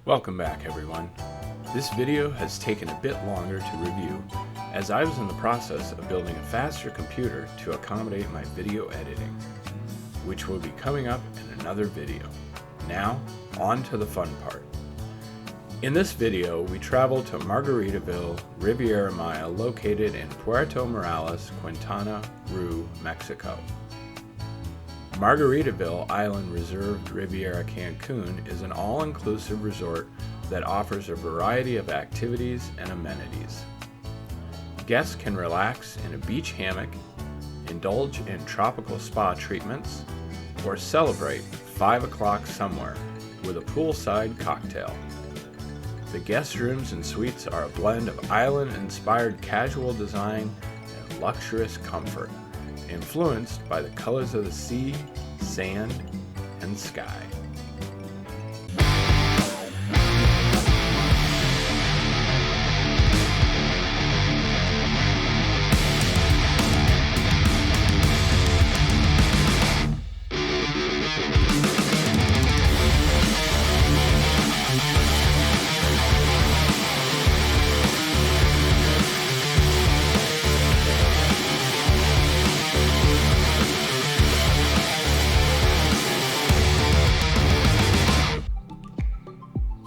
Welcome back, everyone. This video has taken a bit longer to review as I was in the process of building a faster computer to accommodate my video editing, which will be coming up in another video. Now, on to the fun part. In this video, we travel to Margaritaville, Riviera Maya, located in Puerto Morales, Quintana Roo, Mexico. Margaritaville Island Reserve, Riviera Cancun is an all-inclusive resort that offers a variety of activities and amenities. Guests can relax in a beach hammock, indulge in tropical spa treatments, or celebrate 5 o'clock somewhere with a poolside cocktail. The guest rooms and suites are a blend of island-inspired casual design and luxurious comfort, influenced by the colors of the sea, sand, and sky.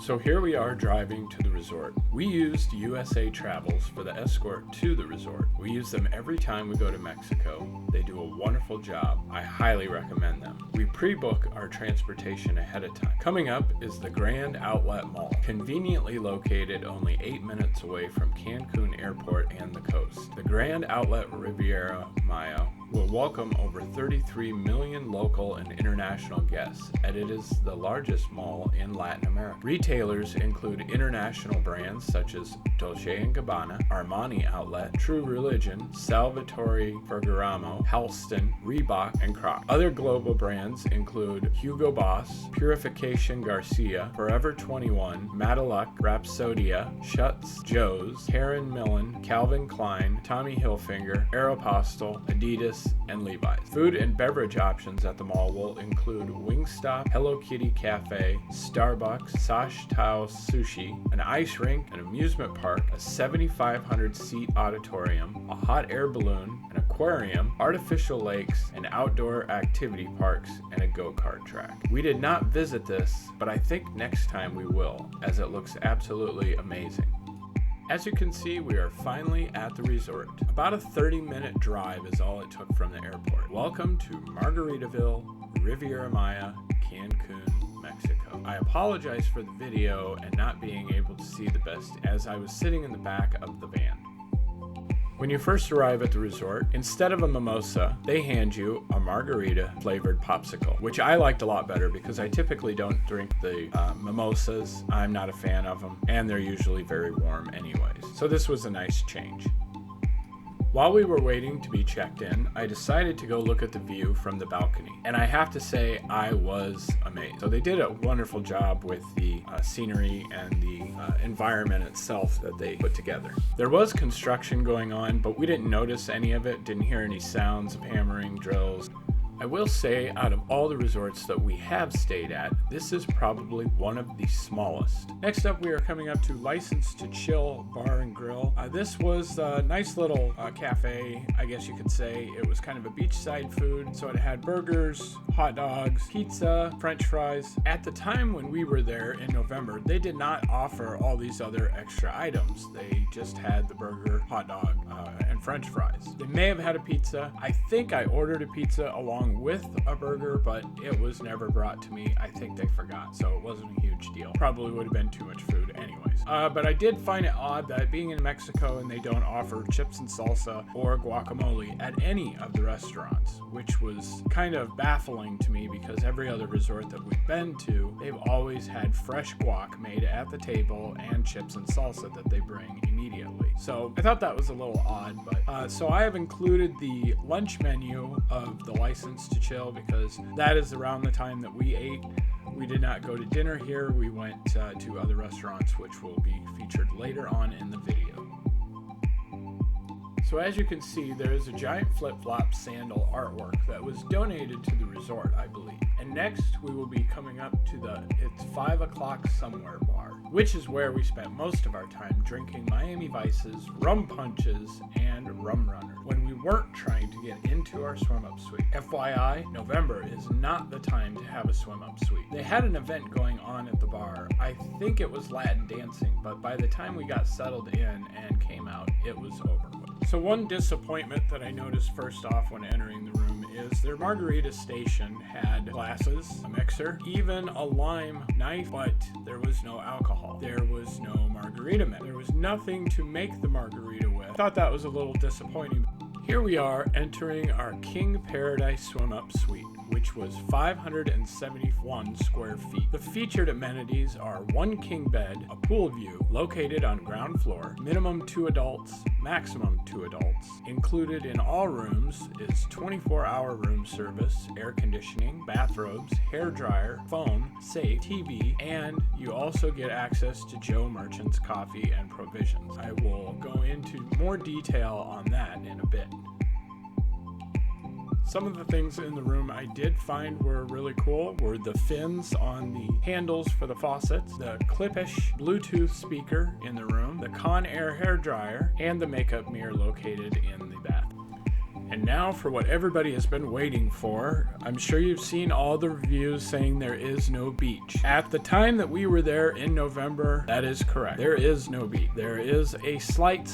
So here we are driving to the resort. We used USA Travels for the escort to the resort. We use them every time we go to Mexico. They do a wonderful job. I highly recommend them. We pre-book our transportation ahead of time. Coming up is the Grand Outlet Mall, conveniently located only 8 minutes away from Cancun Airport and the coast. The Grand Outlet Riviera Maya will welcome over 33 million local and international guests, and it is the largest mall in Latin America. Retailers include international brands such as Dolce & Gabbana, Armani Outlet, True Religion, Salvatore Ferragamo, Halston, Reebok, and Crocs. Other global brands include Hugo Boss, Purification Garcia, Forever 21, Metallic, Rapsodia, Schutz, Joe's, Karen Millen, Calvin Klein, Tommy Hilfiger, Aeropostale, Adidas, and Levi's. Food and beverage options at the mall will include Wingstop, Hello Kitty Cafe, Starbucks, Sash Tao Sushi, an ice rink, an amusement park, a 7,500 seat auditorium, a hot air balloon, an aquarium, artificial lakes, and outdoor activity parks, and a go-kart track. We did not visit this, but I think next time we will, as it looks absolutely amazing. As you can see, we are finally at the resort. About a 30-minute drive is all it took from the airport. Welcome to Margaritaville, Riviera Maya, Cancun, Mexico. I apologize for the video and not being able to see the best as I was sitting in the back of the van. When you first arrive at the resort, instead of a mimosa, they hand you a margarita flavored popsicle, which I liked a lot better because I typically don't drink the mimosas. I'm not a fan of them, and they're usually very warm anyways. So this was a nice change. While we were waiting to be checked in, I decided to go look at the view from the balcony, and I have to say I was amazed. So they did a wonderful job with the scenery and the environment itself that they put together. There was construction going on, but we didn't notice any of it, didn't hear any sounds of hammering, drills. I will say, out of all the resorts that we have stayed at, this is probably one of the smallest. Next up, we are coming up to License to Chill Bar and Grill. This was a nice little cafe, I guess you could say. It was kind of a beachside food, so it had burgers, hot dogs, pizza, french fries. At the time when we were there in November, they did not offer all these other extra items. They just had the burger, hot dog, and french fries. They may have had a pizza. I think I ordered a pizza along with a burger, but it was never brought to me. I think they forgot, so it wasn't a huge deal. Probably would have been too much food anyways. But I did find it odd that being in Mexico and they don't offer chips and salsa or guacamole at any of the restaurants, which was kind of baffling to me because every other resort that we've been to, they've always had fresh guac made at the table and chips and salsa that they bring immediately. So I thought that was a little odd, but so I have included the lunch menu of the License to Chill because that is around the time that we ate. We did not go to dinner here. We went to other restaurants, which will be featured later on in the video. So as you can see, there is a giant flip-flop sandal artwork that was donated to the resort, I believe. And next we will be coming up to the It's 5 o'clock somewhere bar. which is where we spent most of our time drinking Miami Vices, rum punches, and rum runners when we weren't trying to get into our swim-up suite. FYI, November is not the time to have a swim-up suite. They had an event going on at the bar. I think it was Latin dancing, but by the time we got settled in and came out, it was over. So one disappointment that I noticed first off when entering the room is their margarita station had glasses, a mixer, even a lime knife, but there was no alcohol. There was no margarita mix. There was nothing to make the margarita with. I thought that was a little disappointing. Here we are entering our King Paradise swim-up suite, which was 571 square feet. The featured amenities are one king bed, a pool view located on ground floor, minimum 2 adults, maximum 2 adults. Included in all rooms is 24-hour room service, air conditioning, bathrobes, hair dryer, phone, safe, TV, and you also get access to Joe Merchant's coffee and provisions. I will go into more detail on that in a bit. Some of the things in the room I did find were really cool were the fins on the handles for the faucets, the Clipish Bluetooth speaker in the room, the Conair hair dryer, and the makeup mirror located in the bath. And now for what everybody has been waiting for. I'm sure you've seen all the reviews saying there is no beach. At the time that we were there in November, that is correct. There is no beach. There is a slight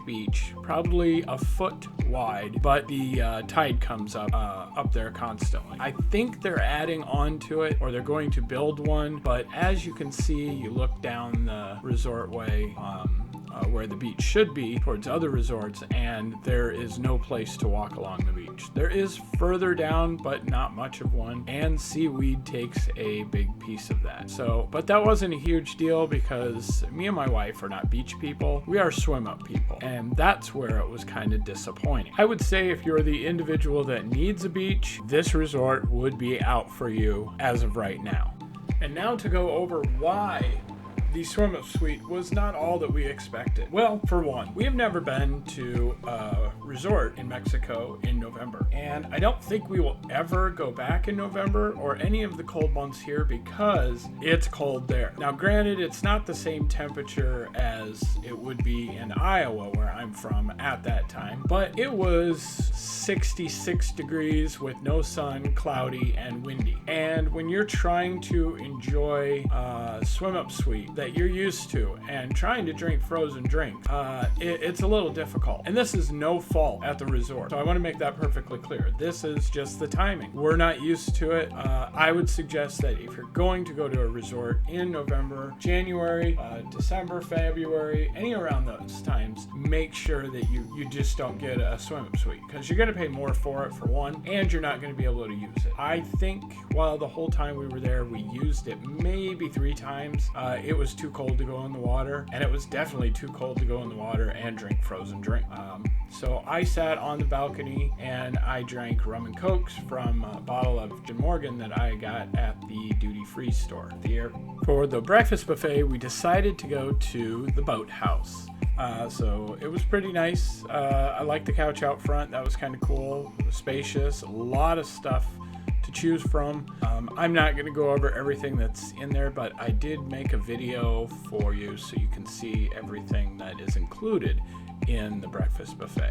beach, probably a foot wide, but the tide comes up there constantly. I think they're adding on to it, or they're going to build one, but as you can see, you look down the resort way, where the beach should be towards other resorts, and there is no place to walk along the beach. There is further down, but not much of one, and seaweed takes a big piece of that. But that wasn't a huge deal because me and my wife are not beach people. We are swim-up people, and that's where it was kind of disappointing. I would say if you're the individual that needs a beach, this resort would be out for you as of right now. And now to go over why the swim-up suite was not all that we expected. Well, for one, we have never been to a resort in Mexico in November, and I don't think we will ever go back in November or any of the cold months here because it's cold there. Now, granted, it's not the same temperature as it would be in Iowa, where I'm from at that time, but it was 66 degrees with no sun, cloudy, and windy. And when you're trying to enjoy a swim-up suite that you're used to and trying to drink frozen drinks, it's a little difficult. And this is no fault at the resort, so I want to make that perfectly clear. This is just the timing. We're not used to it. I would suggest that if you're going to go to a resort in November, January, December, February, any around those times, make sure that you just don't get a swim-up suite, because you're going to pay more for it, for one, and you're not going to be able to use it. I think while the whole time we were there, we used it maybe 3 times. It was too cold to go in the water, and it was definitely too cold to go in the water and drink frozen drink. So I sat on the balcony and I drank rum and cokes from a bottle of Jim Morgan that I got at the duty-free store at the airport. For the breakfast buffet, we decided to go to the boathouse. So it was pretty nice. I liked the couch out front. That was kind of cool. It was spacious, a lot of stuff to choose from. I'm not going to go over everything that's in there, but I did make a video for you so you can see everything that is included in the breakfast buffet.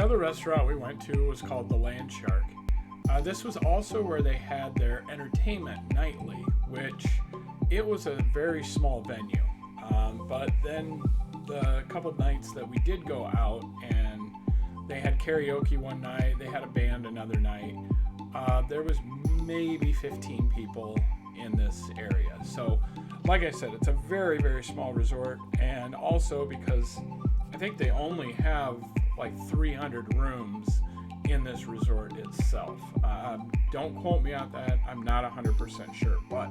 Another restaurant we went to was called the Land Shark. This was also where they had their entertainment nightly, which it was a very small venue. But then the couple nights that we did go out, and they had karaoke one night, they had a band another night, there was maybe 15 people in this area. So like I said, it's a very, very small resort, and also because I think they only have like 300 rooms in this resort itself. Don't quote me on that, I'm not 100% sure, but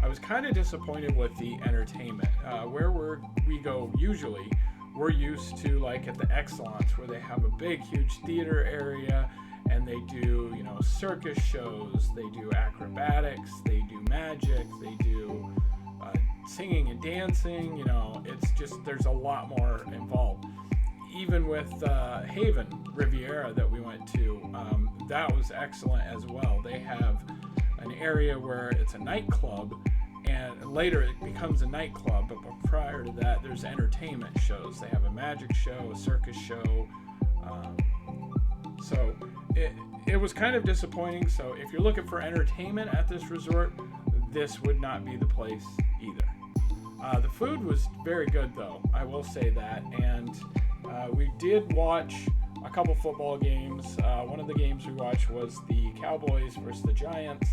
I was kind of disappointed with the entertainment. Where we go usually, we're used to like at the Excellence, where they have a big, huge theater area, and they do, circus shows, they do acrobatics, they do magic, they do singing and dancing. It's just, there's a lot more involved. Even with Haven Riviera that we went to, that was excellent as well. They have an area where it's a nightclub, and later it becomes a nightclub, but prior to that there's entertainment shows. They have a magic show, a circus show, so it was kind of disappointing. So if you're looking for entertainment at this resort, this would not be the place either. The food was very good though, I will say that, and we did watch a couple football games. One of the games we watched was the Cowboys versus the Giants,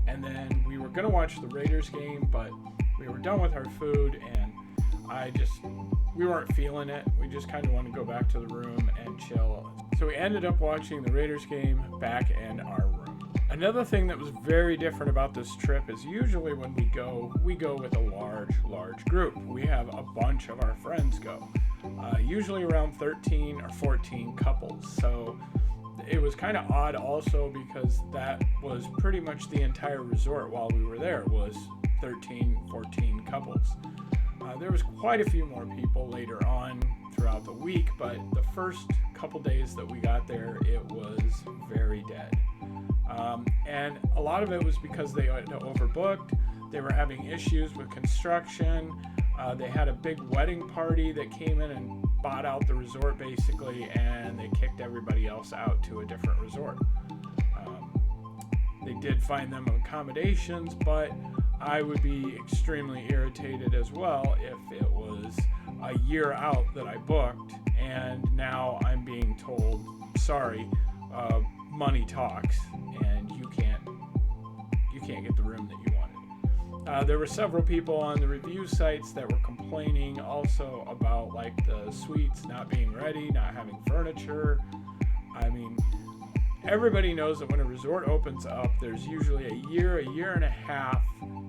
and then we were going to watch the Raiders game, but we were done with our food, and we weren't feeling it. We just kind of wanted to go back to the room and chill. So we ended up watching the Raiders game back in our room. Another thing that was very different about this trip is usually when we go with a large group. We have a bunch of our friends go. Usually around 13 or 14 couples. So it was kind of odd also because that was pretty much the entire resort while we were there was 13, 14 couples. There was quite a few more people later on throughout the week, but the first couple days that we got there, it was very dead. And a lot of it was because they had overbooked. They were having issues with construction. They had a big wedding party that came in and bought out the resort basically, and they kicked everybody else out to a different resort. They did find them accommodations, but I would be extremely irritated as well if it was a year out that I booked and now I'm being told, sorry, money talks, and you can't get the room that you wanted. There were several people on the review sites that were complaining also about like the suites not being ready, not having furniture. I mean, everybody knows that when a resort opens up, there's usually a year and a half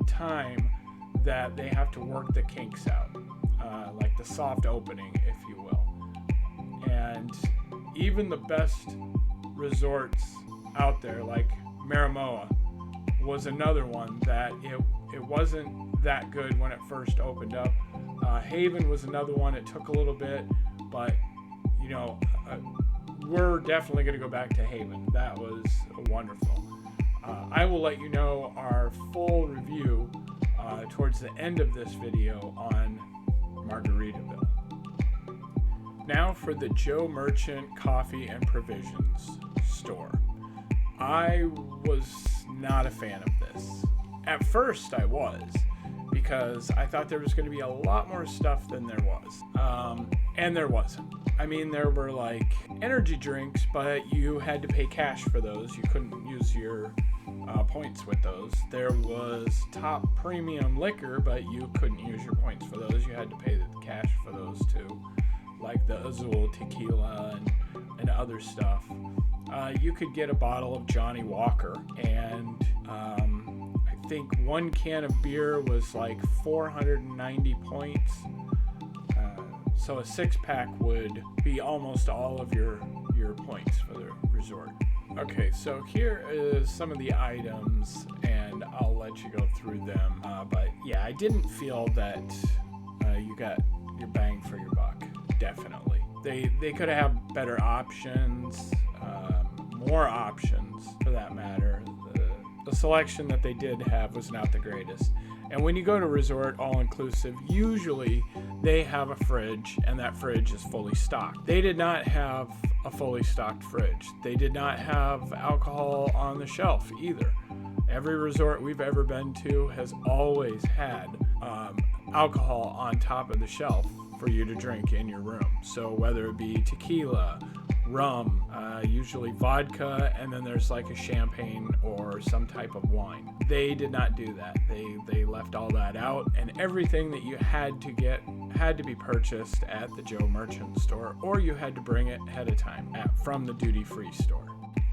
time that they have to work the kinks out, like the soft opening, if you will. And even the best resorts out there, like Marimoa, was another one that it wasn't that good when it first opened up. Haven was another one. It took a little bit, but we're definitely going to go back to Haven. That was wonderful. I will let you know our full review towards the end of this video on Margaritaville. Now for the Joe Merchant Coffee and Provisions store. I was not a fan of this. At first I was, because I thought there was going to be a lot more stuff than there was. And there wasn't. I mean, there were like energy drinks, but you had to pay cash for those. You couldn't use your points with those. There was top premium liquor, but you couldn't use your points for those. You had to pay the cash for those too, like the Azul tequila and other stuff. You could get a bottle of Johnny Walker, and I think one can of beer was like 490 points. So a 6-pack would be almost all of your points for the resort. Okay, so here is some of the items, and I'll let you go through them. But yeah, I didn't feel that you got your bang for your buck. Definitely, they could have better options, more options for that matter. The selection that they did have was not the greatest. And when you go to resort all-inclusive, usually they have a fridge, and that fridge is fully stocked. They did not have a fully stocked fridge. They did not have alcohol on the shelf either. Every resort we've ever been to has always had alcohol on top of the shelf for you to drink in your room. So whether it be tequila, rum, usually vodka, and then there's like a champagne or some type of wine. They did not do that. They left all that out, and everything that you had to get had to be purchased at the Joe Merchant store, or you had to bring it ahead of time from the duty-free store.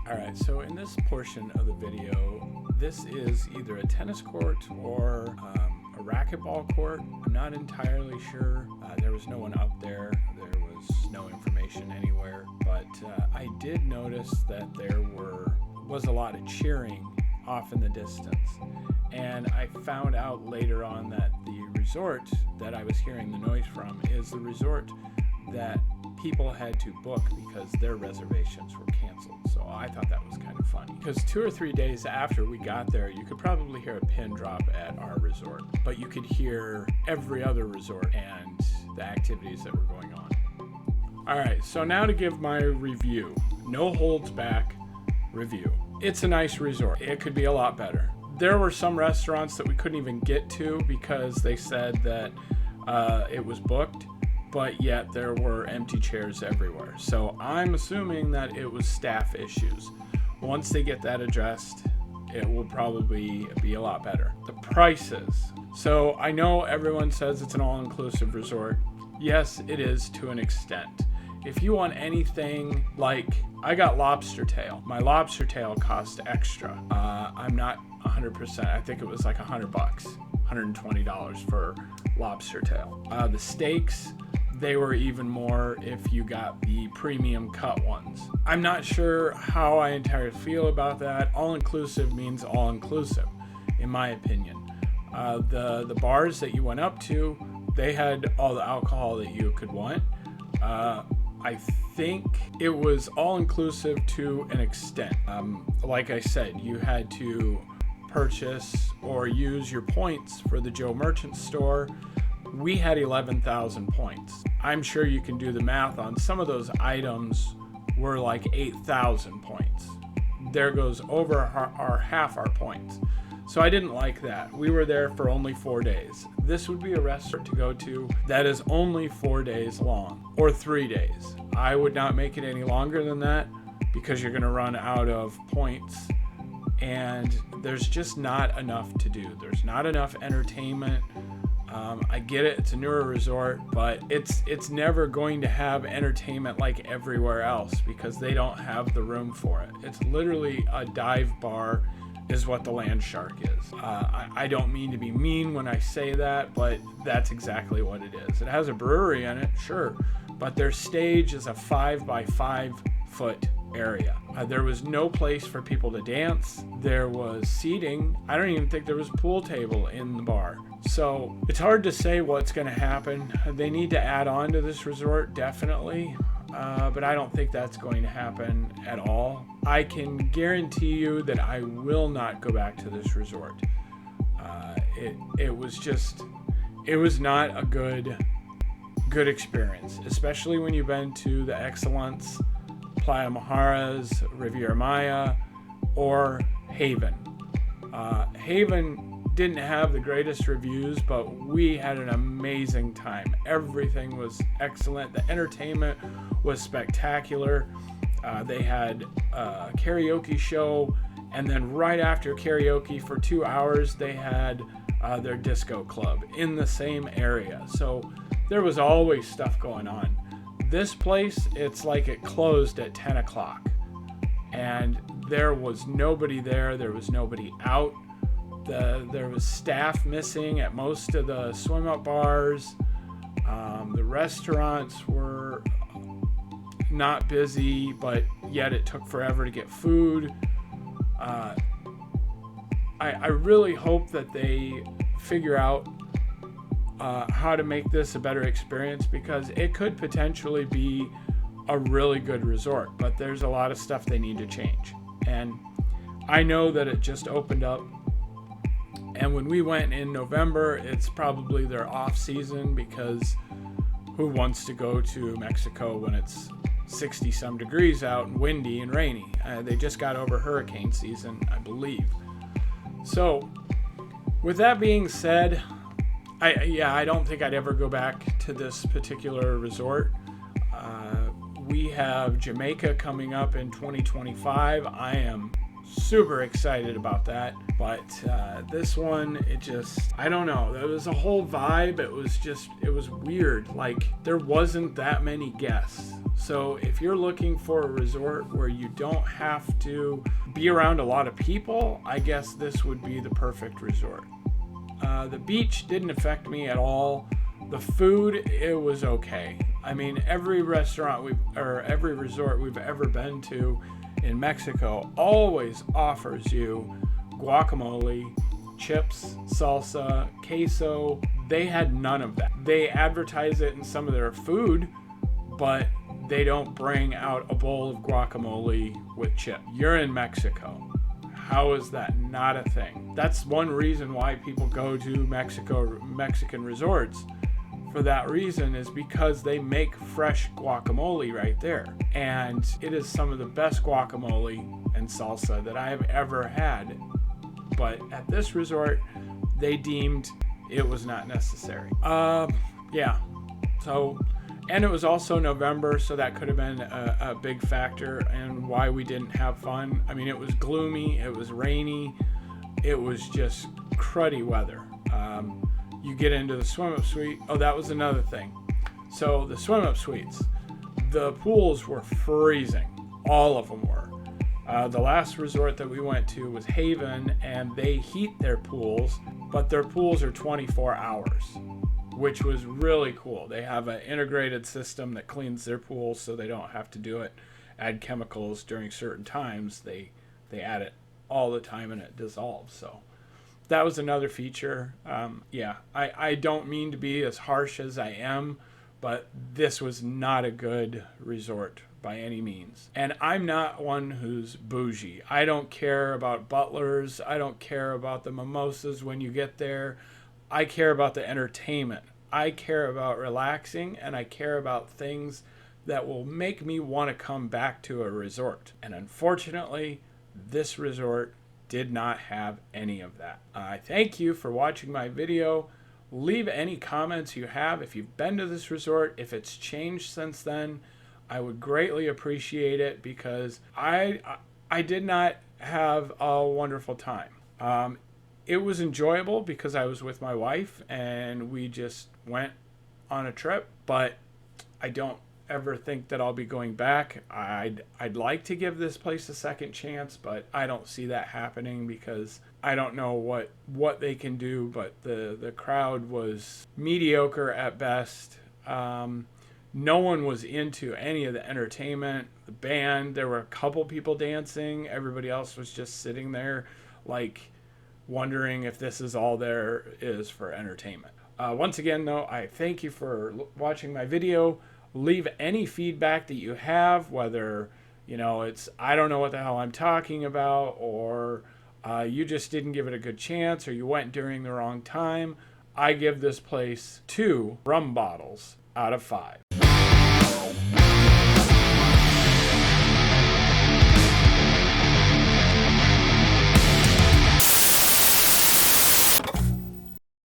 Alright, so in this portion of the video, this is either a tennis court or a racquetball court. I'm not entirely sure. There was no one up there. There was no information anywhere. But I did notice that there was a lot of cheering off in the distance. And I found out later on that the resort that I was hearing the noise from is the resort that people had to book because their reservations were canceled. So I thought that was kind of funny, because 2 or 3 days after we got there, you could probably hear a pin drop at our resort, but you could hear every other resort and the activities that were going on. Alright, so now to give my review. No holds back review. It's a nice resort. It could be a lot better. There were some restaurants that we couldn't even get to because they said that it was booked, but yet there were empty chairs everywhere. So I'm assuming that it was staff issues. Once they get that addressed, it will probably be a lot better. The prices. So I know everyone says it's an all-inclusive resort. Yes, it is to an extent. If you want anything like, I got lobster tail. My lobster tail cost extra. I'm not 100%. I think it was like $100, $120 for lobster tail. The steaks, they were even more if you got the premium cut ones. I'm not sure how I entirely feel about that. All-inclusive means all-inclusive, in my opinion. The bars that you went up to, they had all the alcohol that you could want. I think it was all-inclusive to an extent. Like I said, you had to purchase or use your points for the Joe Merchant store. We had 11,000 points. I'm sure you can do the math on some of those items were like 8,000 points. There goes over our half our points. So I didn't like that. We were there for only 4 days. This would be a restaurant to go to that is only 4 days long, or 3 days. I would not make it any longer than that because you're gonna run out of points, and there's just not enough to do. There's not enough entertainment. I get it, it's a newer resort, but it's never going to have entertainment like everywhere else because they don't have the room for it. It's literally a dive bar is what the Land Shark is. I don't mean to be mean when I say that, but that's exactly what it is. It has a brewery in it, sure, but their stage is a 5 by 5 foot area. There was no place for people to dance. There was seating. I don't even think there was a pool table in the bar. So it's hard to say what's going to happen. They need to add on to this resort, definitely. But I don't think that's going to happen at all. I can guarantee you that I will not go back to this resort. It was not a good experience, especially when you've been to the Excellence, Playa Majaras, Riviera Maya, or Haven. Haven didn't have the greatest reviews, but we had an amazing time. Everything was excellent. The entertainment was spectacular. They had a karaoke show, and then right after karaoke for 2 hours, they had their disco club in the same area. So there was always stuff going on. This place, it's like it closed at 10 o'clock, and there was nobody there. There was nobody out. There was staff missing at most of the swim-up bars. The restaurants were not busy, but yet it took forever to get food. I really hope that they figure out how to make this a better experience, because it could potentially be a really good resort, but there's a lot of stuff they need to change. And I know that it just opened up, And when we went in November, it's probably their off season, because who wants to go to Mexico when it's 60 some degrees out and windy and rainy? They just got over hurricane season, I believe. So with that being said, I don't think I'd ever go back to this particular resort. We have Jamaica coming up in 2025. I am super excited about that, but this one, I don't know, there was a whole vibe. It was weird. Like, there wasn't that many guests. So if you're looking for a resort where you don't have to be around a lot of people, I guess this would be the perfect resort. The beach didn't affect me at all. The food, it was okay. I mean, every restaurant every resort we've ever been to in Mexico always offers you guacamole, chips, salsa, queso. They had none of that. They advertise it in some of their food, but they don't bring out a bowl of guacamole with chip. You're in Mexico. How is that not a thing? That's one reason why people go to Mexican resorts. For that reason is because they make fresh guacamole right there. And it is some of the best guacamole and salsa that I have ever had. But at this resort, they deemed it was not necessary. Yeah. So, and it was also November, so that could have been a big factor in why we didn't have fun. I mean, it was gloomy, it was rainy, it was just cruddy weather. You get into the swim-up suite. Oh, that was another thing. So the swim-up suites, the pools were freezing. All of them were. The last resort that we went to was Haven, and they heat their pools, but their pools are 24 hours, which was really cool. They have an integrated system that cleans their pools so they don't have to add chemicals during certain times. They add it all the time and it dissolves. So that was another feature. I don't mean to be as harsh as I am, but this was not a good resort by any means. And I'm not one who's bougie. I don't care about butlers. I don't care about the mimosas when you get there. I care about the entertainment. I care about relaxing, and I care about things that will make me want to come back to a resort. And unfortunately, this resort did not have any of that. I thank you for watching my video. Leave any comments you have if you've been to this resort, if it's changed since then. I would greatly appreciate it, because I did not have a wonderful time. It was enjoyable because I was with my wife and we just went on a trip, but I don't ever think that I'll be going back. I'd like to give this place a second chance, but I don't see that happening because I don't know what they can do, but the crowd was mediocre at best. No one was into any of the entertainment. The band, there were a couple people dancing. Everybody else was just sitting there like wondering if this is all there is for entertainment. Once again, though, I thank you for watching my video. Leave any feedback that you have, whether, it's I don't know what the hell I'm talking about, or you just didn't give it a good chance, or you went during the wrong time. I give this place 2 rum bottles out of 5.